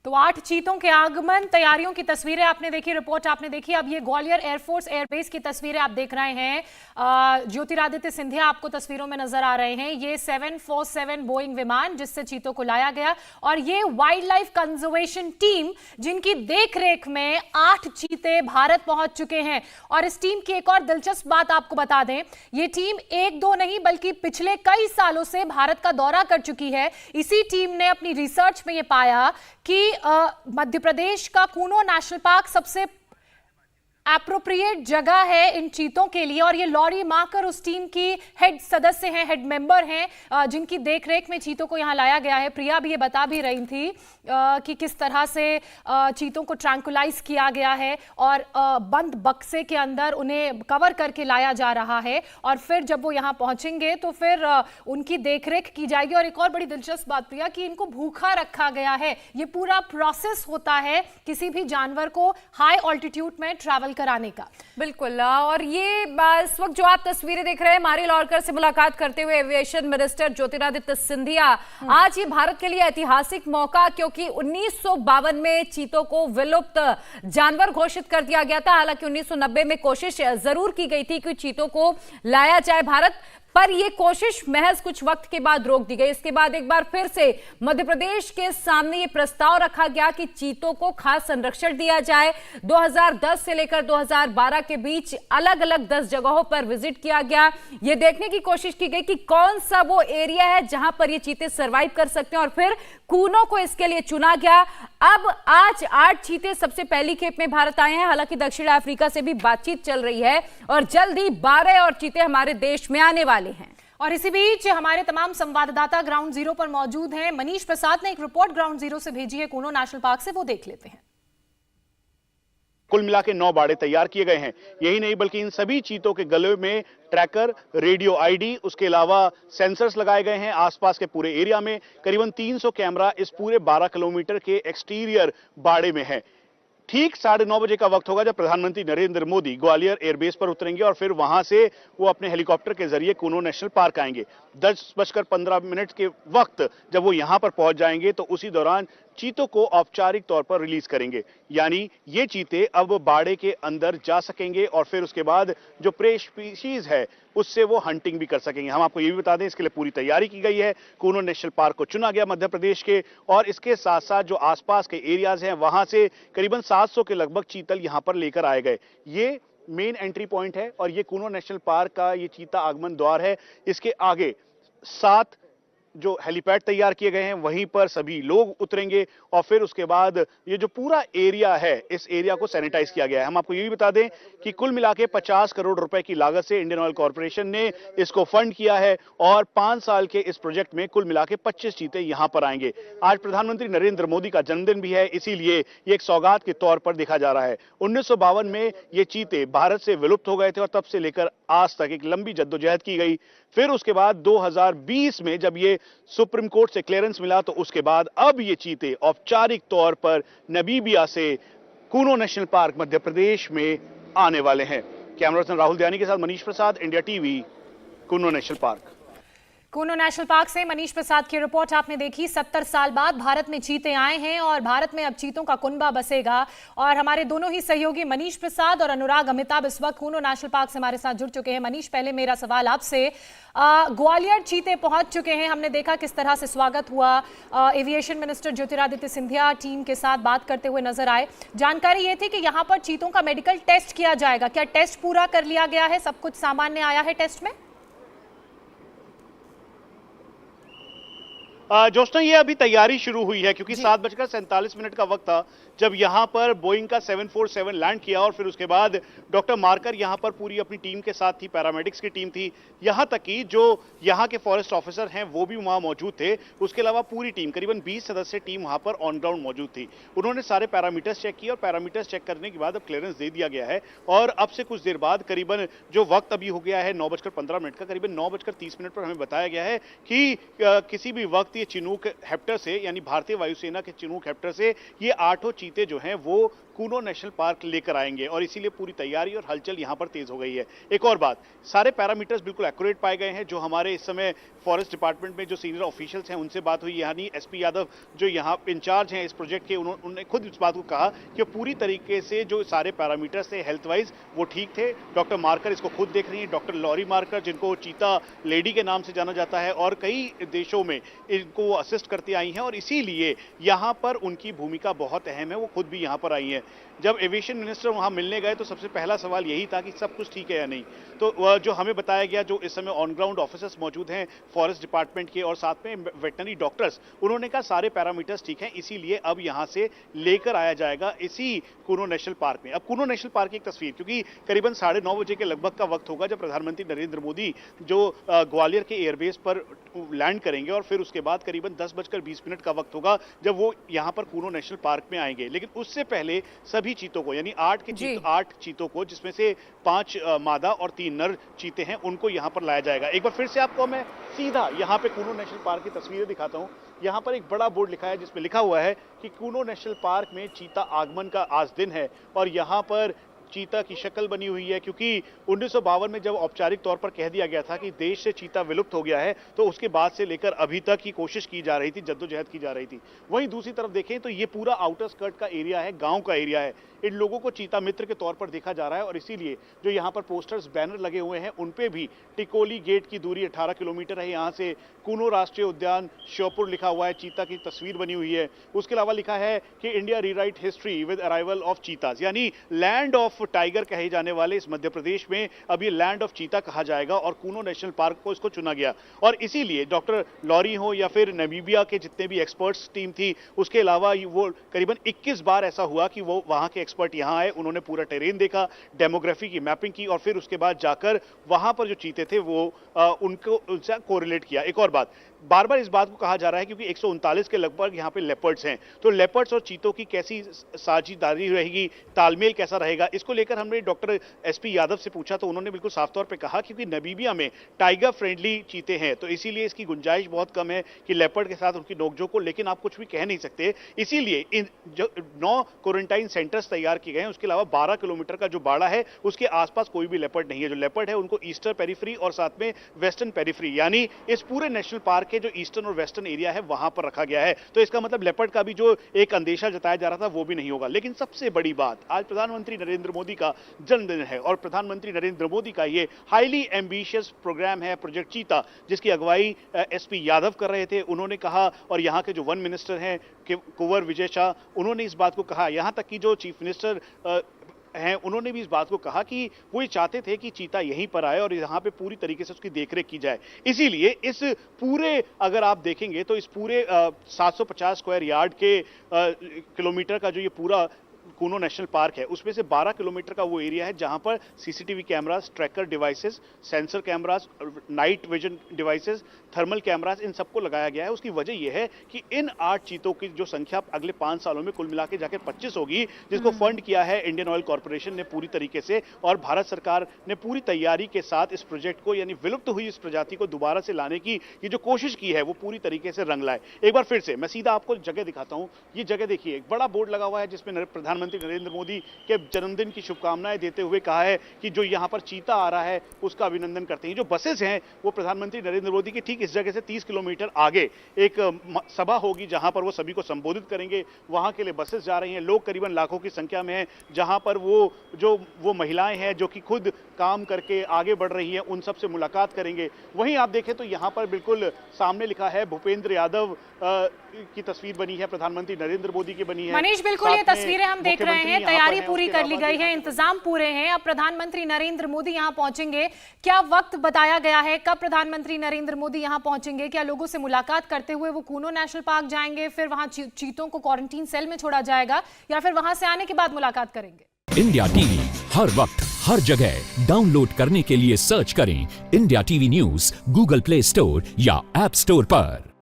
तो 8 चीतों के आगमन, तैयारियों की तस्वीरें आपने देखी, रिपोर्ट आपने देखी। अब ये ग्वालियर एयरफोर्स एयरबेस की तस्वीरें आप देख रहे हैं। ज्योतिरादित्य सिंधिया आपको तस्वीरों में नजर आ रहे हैं। ये 747 बोइंग विमान जिससे चीतों को लाया गया, और ये वाइल्ड लाइफ कंजर्वेशन टीम जिनकी देखरेख में 8 चीते भारत पहुंच चुके हैं। और इस टीम की एक और दिलचस्प बात आपको बता दें, ये टीम एक दो नहीं बल्कि पिछले कई सालों से भारत का दौरा कर चुकी है। इसी टीम ने अपनी रिसर्च में ये पाया कि मध्य प्रदेश का कूनो नेशनल पार्क सबसे एप्रोप्रिएट जगह है इन चीतों के लिए। और ये लॉरी माकर उस टीम की हेड सदस्य हैं, हेड मेंबर हैं, जिनकी देखरेख में चीतों को यहां लाया गया है। प्रिया भी ये बता भी रही थी कि किस तरह से चीतों को ट्रैंकुलाइज किया गया है और बंद बक्से के अंदर उन्हें कवर करके लाया जा रहा है, और फिर जब वो यहां पहुंचेंगे तो फिर उनकी देखरेख की जाएगी। और एक और बड़ी दिलचस्प बात प्रिया कि इनको भूखा रखा गया है। ये पूरा प्रोसेस होता है किसी भी जानवर को हाई ऑल्टीट्यूड में ट्रैवल कराने का। बिल्कुल। और ये इस वक्त जो आप तस्वीरें देख रहे हैं, मारी लॉरकर से मुलाकात करते हुए एविएशन मिनिस्टर ज्योतिरादित्य सिंधिया। आज ये भारत के लिए ऐतिहासिक मौका, क्योंकि 1952 में चीतों को विलुप्त जानवर घोषित कर दिया गया था। हालांकि 1990 में कोशिश जरूर की गई थी कि चीतों को लाया जाए भारत, पर यह कोशिश महज कुछ वक्त के बाद रोक दी गई। इसके बाद एक बार फिर से मध्य प्रदेश के सामने यह प्रस्ताव रखा गया कि चीतों को खास संरक्षण दिया जाए। 2010 से लेकर 2012 के बीच अलग अलग 10 जगहों पर विजिट किया गया। यह देखने की कोशिश की गई कि कौन सा वो एरिया है जहां पर ये चीते सर्वाइव कर सकते हैं, और फिर कूनो को इसके लिए चुना गया। अब आज 8 चीते सबसे पहली खेप में भारत आए हैं। हालांकि दक्षिण अफ्रीका से भी बातचीत चल रही है और जल्द ही 12 और चीते हमारे देश में आने वाले हैं। और इसी बीच हमारे तमाम संवाददाता ग्राउंड जीरो पर मौजूद हैं। मनीष प्रसाद ने एक रिपोर्ट ग्राउंड जीरो से भेजी है कूनो नेशनल पार्क से, वो देख लेते हैं। कुल मिला के 9 बाड़े तैयार किए गए हैं। यही नहीं बल्कि इन सभी चीतों के गले में ट्रैकर, रेडियो आईडी, उसके अलावा सेंसर्स लगाए गए हैं। आसपास के पूरे एरिया में करीबन 300 कैमरा इस पूरे 12 किलोमीटर के एक्सटीरियर बाड़े में है। ठीक 9:30 बजे का वक्त होगा जब प्रधानमंत्री नरेंद्र मोदी ग्वालियर एयरबेस पर उतरेंगे और फिर वहां से वो अपने हेलीकॉप्टर के जरिए कूनो नेशनल पार्क आएंगे। 10:15 के वक्त जब वो यहां पर पहुंच जाएंगे तो उसी दौरान चीतों को औपचारिक तौर पर रिलीज करेंगे। यानी ये चीते अब बाड़े के अंदर जा सकेंगे और फिर उसके बाद जो प्रे स्पीशीज है उससे वो हंटिंग भी कर सकेंगे। हम आपको ये भी बता दें, इसके लिए पूरी तैयारी की गई है। कूनो नेशनल पार्क को चुना गया मध्य प्रदेश के, और इसके साथ साथ जो आसपास के एरियाज हैं वहां से करीबन 700 के लगभग चीतल यहां पर लेकर आए गए। ये मेन एंट्री पॉइंट है और ये कूनो नेशनल पार्क का ये चीता आगमन द्वार है। इसके आगे 7 जो हेलीपैड तैयार किए गए हैं वहीं पर सभी लोग उतरेंगे और फिर उसके बाद ये जो पूरा एरिया है इस एरिया को सैनिटाइज किया गया है। हम आपको ये भी बता दें कि कुल मिला के 50 करोड़ रुपए की लागत से इंडियन ऑयल कॉर्पोरेशन ने इसको फंड किया है और 5 साल के इस प्रोजेक्ट में कुल मिला के 25 चीते यहां पर आएंगे। आज प्रधानमंत्री नरेंद्र मोदी का जन्मदिन भी है, इसीलिए ये एक सौगात के तौर पर देखा जा रहा है। 1952 में ये चीते भारत से विलुप्त हो गए थे और तब से लेकर आज तक एक लंबी जद्दोजहद की गई। फिर उसके बाद 2020 में जब ये सुप्रीम कोर्ट से क्लियरेंस मिला तो उसके बाद अब ये चीते औपचारिक तौर पर नामीबिया से कूनो नेशनल पार्क मध्य प्रदेश में आने वाले हैं। कैमरा पर्सन राहुल दयानी के साथ Manish Prasad, India TV, Kuno national park. Kuno national park से मनीष प्रसाद की रिपोर्ट आपने देखी। 70 साल बाद भारत में चीते आए हैं और भारत में अब चीतों का कुनबा बसेगा। और हमारे दोनों ही सहयोगी मनीष प्रसाद और अनुराग अमिताभ इस वक्त कूनो नेशनल पार्क से हमारे साथ जुड़ चुके हैं। मनीष, पहले मेरा सवाल आपसे, ग्वालियर चीते पहुंच चुके हैं, हमने देखा किस तरह से स्वागत हुआ। Aviation minister Jyotiraditya Scindia team के साथ बात करते हुए नजर आए। जानकारी ये थी कि यहाँ पर चीतों का मेडिकल टेस्ट किया जाएगा, क्या टेस्ट पूरा कर लिया गया है? सब कुछ सामान्य आया है टेस्ट में? जोशना, ये अभी तैयारी शुरू हुई है क्योंकि 7:47 का वक्त था जब यहां पर बोइंग का 747 लैंड किया और फिर उसके बाद डॉक्टर मार्कर यहां पर पूरी अपनी टीम के साथ थी, पैरामेडिक्स की टीम थी, यहां तक कि जो यहां के फॉरेस्ट ऑफिसर हैं वो भी वहां मौजूद थे। उसके अलावा पूरी टीम, करीबन 20 सदस्य टीम वहां पर ऑन ग्राउंड मौजूद थी। उन्होंने सारे पैरामीटर्स चेक किए और पैरामीटर्स चेक करने के बाद अब क्लियरेंस दे दिया गया है। और अब से कुछ देर बाद करीबन जो वक्त अभी हो गया है 9:15 का, करीबन 9:30 पर हमें बताया गया है कि किसी भी वक्त ये चिनूक हेप्टर से, यानी भारतीय वायुसेना के चिनूक हेप्टर से ये 8 चीते जो हैं वो कूनो नेशनल पार्क लेकर आएंगे और इसीलिए पूरी तैयारी और हलचल यहां पर तेज हो गई है। एक और बात, सारे पैरामीटर्स बिल्कुल एक्यूरेट पाए गए हैं। जो हमारे इस समय फॉरेस्ट डिपार्टमेंट में जो सीनियर ऑफिशियल्स हैं उनसे बात हुई, यानी एसपी यादव जो यहाँ इंचार्ज हैं इस प्रोजेक्ट के, उन्होंने खुद इस बात को कहा कि पूरी तरीके से जो सारे पैरामीटर्स थे हेल्थ वाइज वो ठीक थे। डॉक्टर मार्कर इसको खुद देख रही हैं, डॉक्टर लॉरी मार्कर जिनको चीता लेडी के नाम से जाना जाता है और कई देशों में इनको असिस्ट करती आई हैं और इसीलिए यहाँ पर उनकी भूमिका बहुत अहम है। वो खुद भी यहाँ पर आई हैं। जब एविएशन मिनिस्टर वहां मिलने गए तो सबसे पहला सवाल यही था कि सब कुछ ठीक है या नहीं। तो जो हमें बताया गया, जो इस समय ऑन ग्राउंड ऑफिसर्स मौजूद हैं फॉरेस्ट डिपार्टमेंट के और साथ में वेटनरी डॉक्टर्स, उन्होंने कहा सारे पैरामीटर्स ठीक हैं, इसीलिए अब यहां से लेकर आया जाएगा इसी कूनो नेशनल पार्क में। अब कूनो नेशनल पार्क की एक तस्वीर, क्योंकि करीबन 9:30 बजे के लगभग का वक्त होगा जब प्रधानमंत्री नरेंद्र मोदी जो ग्वालियर के एयरबेस पर लैंड करेंगे और फिर उसके बाद करीबन 10:20 का वक्त होगा जब वो यहाँ पर कूनो नेशनल पार्क में आएंगे। लेकिन उससे पहले सभी चीतों को, यानी 8 चीतों को, जिसमें से 5 मादा और 3 नर चीते हैं, उनको यहाँ पर लाया जाएगा। एक बार फिर से आपको मैं सीधा यहाँ पे कूनो नेशनल पार्क की तस्वीरें दिखाता हूँ। यहाँ पर एक बड़ा बोर्ड लिखा है जिसमें लिखा हुआ है कि कूनो नेशनल पार्क में चीता आगमन का आज दिन है और यहाँ पर चीता की शक्ल बनी हुई है, क्योंकि 1952 में जब औपचारिक तौर पर कह दिया गया था कि देश से चीता विलुप्त हो गया है, तो उसके बाद से लेकर अभी तक की कोशिश की जा रही थी, जद्दोजहद की जा रही थी। वहीं दूसरी तरफ देखें तो ये पूरा आउटर स्कर्ट का एरिया है, गांव का एरिया है। इन लोगों को चीता मित्र के तौर पर देखा जा रहा है और इसीलिए जो यहाँ पर पोस्टर्स, बैनर लगे हुए हैं उन पे भी टिकोली गेट की दूरी 18 किलोमीटर है। यहाँ से कूनो राष्ट्रीय उद्यान श्योपुर लिखा हुआ है, चीता की तस्वीर बनी हुई है। उसके अलावा लिखा है कि India rewrite history with arrival of cheetahs, यानी लैंड ऑफ टाइगर कहे जाने वाले इस मध्य प्रदेश में अब ये लैंड ऑफ चीता कहा जाएगा और कूनो नेशनल पार्क को इसको चुना गया। और इसीलिए डॉक्टर लॉरी हो या फिर नामीबिया के जितने भी एक्सपर्ट्स टीम थी, उसके अलावा वो करीबन 21 बार ऐसा हुआ कि वो वहां के एक्सपर्ट यहां आए, उन्होंने पूरा टेरेन देखा, डेमोग्राफी की मैपिंग की और फिर उसके बाद जाकर वहां पर जो चीते थे वो उनको उनसे कोरिलेट किया। एक और बात, बार बार इस बात को कहा जा रहा है क्योंकि 139 के लगभग यहाँ पे लेपर्ड्स हैं, तो लेपर्ड्स और चीतों की कैसी साझेदारी रहेगी, तालमेल कैसा रहेगा, इसको लेकर हमने डॉक्टर एसपी यादव से पूछा तो उन्होंने बिल्कुल साफ तौर पे कहा क्योंकि नामीबिया में टाइगर फ्रेंडली चीते हैं तो इसीलिए इसकी गुंजाइश बहुत कम है कि लेपर्ड के साथ उनकी नोकझोंक को, लेकिन आप कुछ भी कह नहीं सकते। इसीलिए इन 9 क्वारंटाइन सेंटर्स तैयार किए गए हैं। उसके अलावा 12 किलोमीटर का जो बाड़ा है उसके आसपास कोई भी लेपर्ड नहीं है। जो लेपर्ड है उनको ईस्टर्न पेरिफेरी और साथ में वेस्टर्न पेरिफेरी, यानी इस पूरे नेशनल पार्क के जो ईस्टर्न और वेस्टर्न एरिया है वहां पर रखा गया है। तो इसका मतलब लेपर्ड का भी जो एक अंदेशा जताया जा रहा था वो भी नहीं होगा। लेकिन सबसे बड़ी बात, आज प्रधानमंत्री नरेंद्र मोदी का जन्मदिन है और प्रधानमंत्री नरेंद्र मोदी का ये हाईली एम्बिशियस प्रोग्राम है प्रोजेक्ट चीता, जिसकी अगुवाई एसपी यादव कर रहे थे। उन्होंने कहा, और यहाँ के जो वन मिनिस्टर हैं कुंवर विजय शाह, उन्होंने इस बात को कहा, यहाँ तक कि जो चीफ मिनिस्टर हैं उन्होंने भी इस बात को कहा कि वो ये चाहते थे कि चीता यहीं पर आए और यहाँ पे पूरी तरीके से उसकी देखरेख की जाए। इसीलिए इस पूरे, अगर आप देखेंगे तो इस पूरे 750 स्क्वायर यार्ड के किलोमीटर का जो ये पूरा कूनो नेशनल पार्क है उसमें से 12 किलोमीटर का वो एरिया है जहां पर CCTV cameras, tracker devices, sensor cameras, night vision devices, thermal cameras, इन सबको लगाया गया है। उसकी वजह यह है कि इन 8 चीतों की जो संख्या अगले 5 सालों में कुल मिला के जाकर 25 होगी, जिसको फंड किया है इंडियन ऑयल कॉर्पोरेशन ने पूरी तरीके से, और भारत सरकार ने पूरी तैयारी के साथ इस प्रोजेक्ट को, यानी विलुप्त हुई इस प्रजाति को दोबारा से लाने की ये जो कोशिश की है वो पूरी तरीके से रंग लाए। एक बार फिर से मैं सीधा आपको जगह दिखाता हूं। ये जगह देखिए, एक बड़ा बोर्ड लगा हुआ है जिसमें प्रधानमंत्री नरेंद्र मोदी के जन्मदिन की शुभकामनाएं देते हुए कहा है कि जो यहां पर चीता आ रहा है उसका अभिनंदन करते हैं। जो बसेस हैं वो प्रधानमंत्री नरेंद्र मोदी की ठीक इस जगह से 30 किलोमीटर आगे एक सभा होगी जहां पर वो सभी को संबोधित करेंगे। वहां के लिए बसेस जा रही हैं, लोग करीबन लाखों की संख्या में हैं, जहां पर वो महिलाएं हैं जो कि खुद काम करके आगे बढ़ रही हैं, उन सबसे मुलाकात करेंगे। वहीं आप देखें तो यहां पर बिल्कुल सामने लिखा है भूपेंद्र यादव की तस्वीर बनी है, प्रधानमंत्री नरेंद्र मोदी की बनी है। मनीष, बिल्कुल ये तस्वीरें हम देख रहे हैं, तैयारी पूरी कर ली गई है, इंतजाम पूरे हैं। अब प्रधानमंत्री नरेंद्र मोदी यहां पहुंचेंगे, क्या वक्त बताया गया है, कब प्रधानमंत्री नरेंद्र मोदी यहां पहुंचेंगे? क्या लोगों से मुलाकात करते हुए वो कूनो नेशनल पार्क जाएंगे, फिर वहां चीतों को क्वारंटीन सेल में छोड़ा जाएगा, या फिर वहां से आने के बाद मुलाकात करेंगे? इंडिया टीवी हर वक्त हर जगह डाउनलोड करने के लिए सर्च करें India TV news Google play store या ऐप स्टोर पर।